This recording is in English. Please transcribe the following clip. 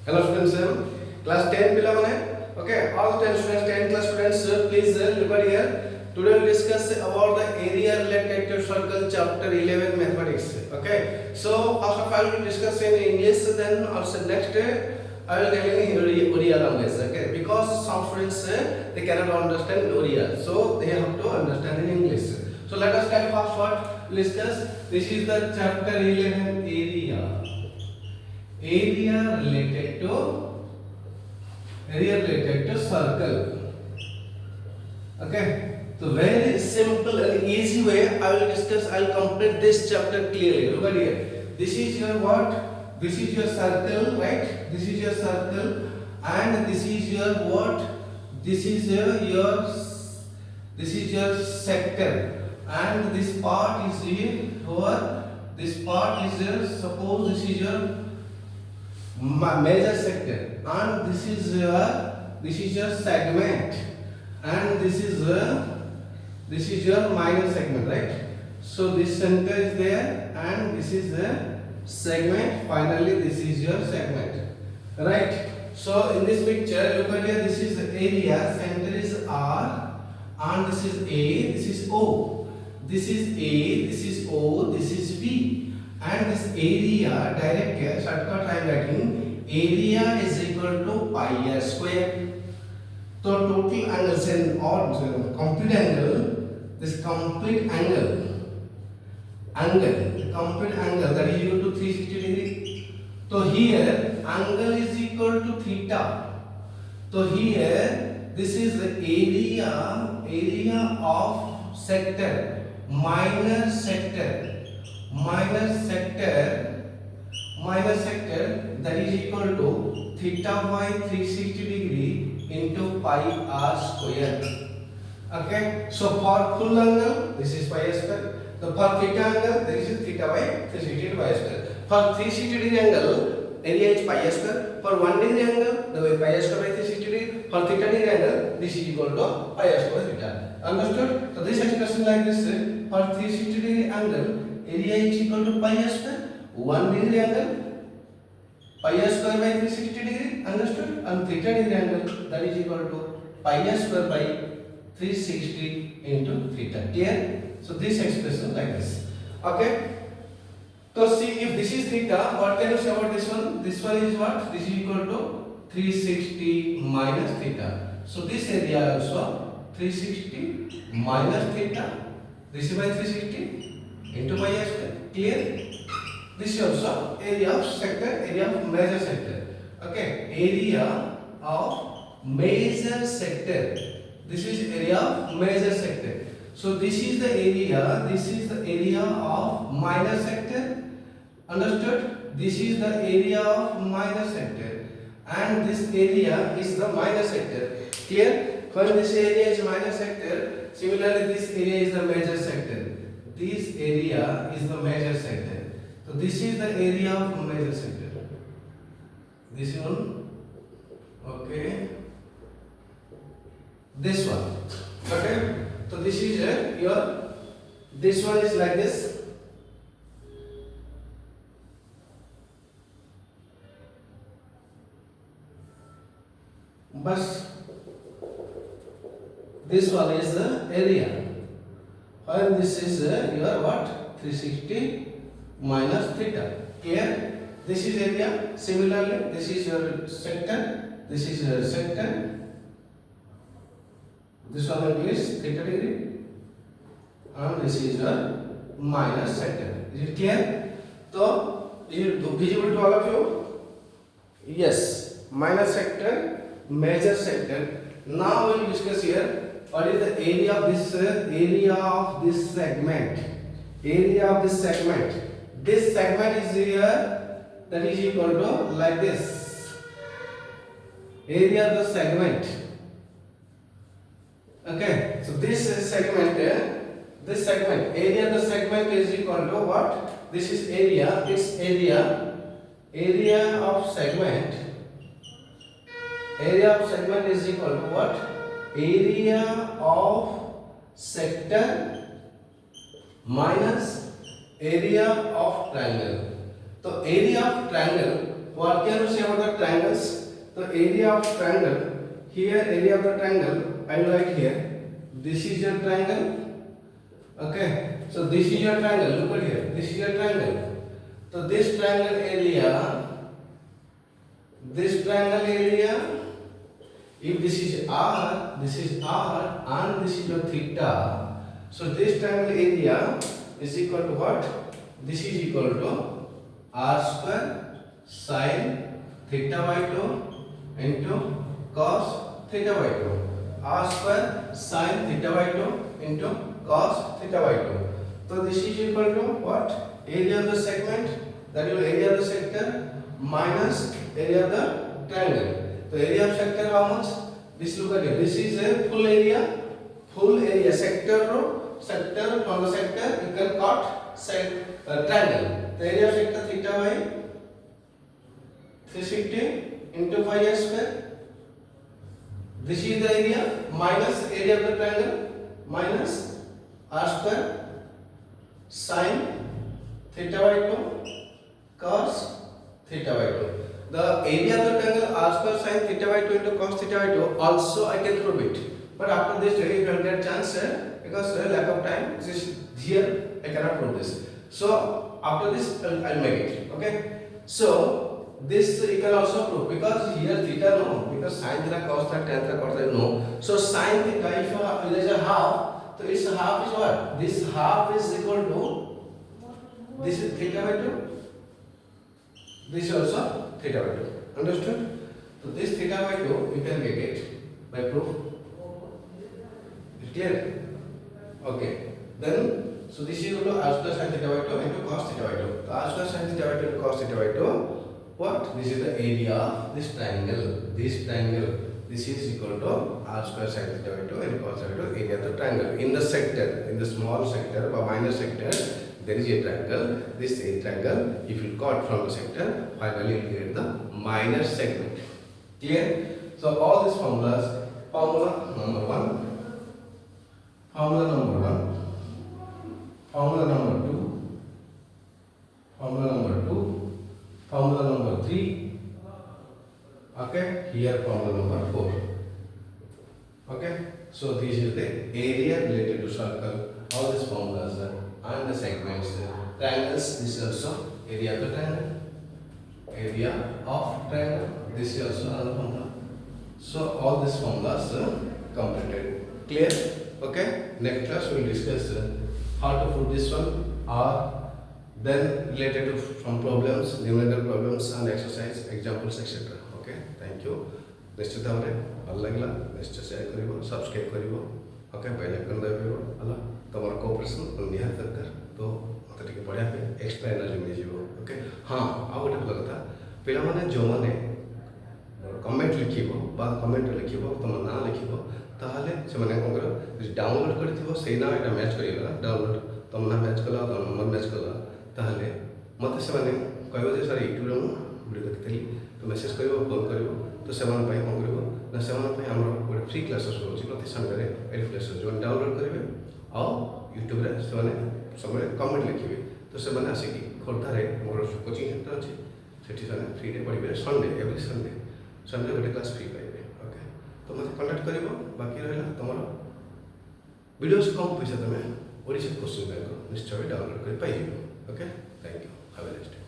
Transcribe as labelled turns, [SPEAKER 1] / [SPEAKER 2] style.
[SPEAKER 1] Hello students, class 10 पिला मने okay, all 10 students, 10 class students, please look at here. Today we'll discuss about the area related to circle chapter 11 mathematics. Okay, so first of all we'll discuss in English, then also next I will tell you in Oriya language. Okay, because some students they cannot understand Oriya, so they have to understand in English. So let us start first what we'll discuss. This is the chapter 11 area related to circle. Okay, so very simple and easy way I will discuss. I will complete this chapter clearly. Look at here, this is your what, this is your circle, right? This is your circle and this is your what, this is your sector, and this part is your, this part is your, suppose this is your major sector, and this is your segment, and this is your minor segment, right? So this center is there and this is the segment, finally this is your segment, right? So in this picture look at here, this is the area, center is R and this is A, this is O, this is A, this is O, this is V, and this area, direct shortcut I am writing, area is equal to pi r square. So total angles and or complete angle, this complete angle that is equal to 360 degree. So here angle is equal to theta. So here this is the area of sector, minor sector that is equal to theta by 360 degree into pi r square. Okay, so for full angle this is pi square. So for theta angle this is theta by 360 pi square. For 360 degree angle area is pi square. For 1 degree angle the pi square by 360 degree. For theta degree angle this is equal to pi square theta. Understood? So this expression like this, for 360 degree angle area is equal to pi square. 1 degree angle pi square by 360 degree. Understood? And theta degree angle that is equal to pi square by 360 into theta. Clear? So this expression like this. Okay. So see, if this is theta, what can you say about this one? This one is what? This is equal to 360 minus theta. So this area also 360 minus theta. This is by 360 into pi square. Clear? This is also area of sector, area of major sector. Okay, area of major sector. This is area of major sector. So this is the area of minor sector. Understood? This is the area of minor sector, and this area is the minor sector. Clear? When this area is minor sector, similarly this area is the major sector. This area is the major sector. So this is the area of major sector. This one, okay. This one, okay. So this is your. This one is like this. But this one is the area. And this is your what? 360 minus theta. Clear? This is area. Similarly, this is your sector. This is your sector. This one is theta degree. And this is your minus sector. Is it clear? So, is it visible to all of you? Yes. Minus sector, major sector. Now we will discuss here what is the area of this segment. Area of this segment. This segment is here, that is equal to like this. Area of the segment. Okay, so this segment, area of the segment is equal to what? This is area, its area of segment. Area of segment is equal to what? Area of sector minus area of triangle. So area of triangle, what can you say about the triangles? The area of triangle, here area of the triangle I will write here. This is your triangle. Okay, so this is your triangle. Look at here, this is your triangle. So this triangle area, if this is R and this is your theta, so this triangle area is equal to what? This is equal to R square sin theta by 2 into cos theta by 2. R square sin theta by 2 into cos theta by 2. So this is equal to what? Area of the segment, that is area of the sector minus area of the triangle. So area of sector how much? This, look at it. This is a full area sector from the sector you can cut triangle. The area of sector theta by 360 into pi r square. This is the area minus area of the triangle minus r square sin theta by 2 cos theta by 2. The area of the triangle r square sin theta by 2 into cos theta by 2 also I can prove it. But after this you will get chance because lack of time. This is here I cannot prove this. So after this I'll make it. Okay. So this you can also prove because here theta no, because sin theta cos theta tan theta cos theta no. So sin theta if there is a half, so its half is what? This half is equal to this is theta by 2. This is also theta by 2. Understood? So this theta by 2 you can get it by proof. Is clear? Okay. Then so this is equal to r square sin theta by 2 into cos theta by 2. So r square sin theta by 2 into cos theta by 2. What? This is the area of this triangle. This triangle. This is equal to r square sin theta by 2 and cos theta by 2, area of the triangle. In the sector, in the small sector or minor sector, there is a triangle. This is a triangle. If you cut from the sector, finally you get the minor segment. Clear? So all these formulas, formula number 1, formula number 1, formula number 2, formula number 2, formula number 3, okay, here formula number 4. Okay, so this is the area related to circle, all these formulas and the segments, triangles. This is also area of the triangle, area of triangle, this is also another formula. So all these formulas completed. Clear? Okay, next class we will discuss how to prove this one, or then related to from problems, numerical problems and exercise, examples, etc. Okay, thank you. निश्चित भाव में भल लगे निश्चय share कर subscribe कर okay bell icon दबाइब है तुम कोऑपरेशन निहार दरकार तो मत टे बढ़िया एक्सट्रा एनर्जी मिल ओके हाँ आ गए भल कथा पे जो मैंने कमेंट लिख कमेंट लिख तुम ना लिख ताहले से मैंने कौन कर डाउनलोड कर ना यहाँ मैच कर डाउनलोड तुम ना मैच कला तुम नंबर मैच कला ताहले मत से कह सर यूट्यूब वीडियो देखी तो मेसेज कर फोन कर तो से कौन कर से गोटे फ्री क्लासेस रोचे प्रति संडे फ्री क्लासेस जो डाउनलोड करेंगे आउ यूट्यूब सब कमेंट लिखे तो से आसिक खोर्धार मोर कोचिंग सेंटर अच्छे से फ्री पढ़े संडे एवरी संडे संडे गोटे क्लास फ्री पाइबे ओके तो मत कंटाक्ट कर बाकी रहा तुम वीडियोस कम पैसा तुम ओडिशा क्वेश्चन बैंक निश्चय डाउनलोड कर पाइबे okay thank you have a nice day.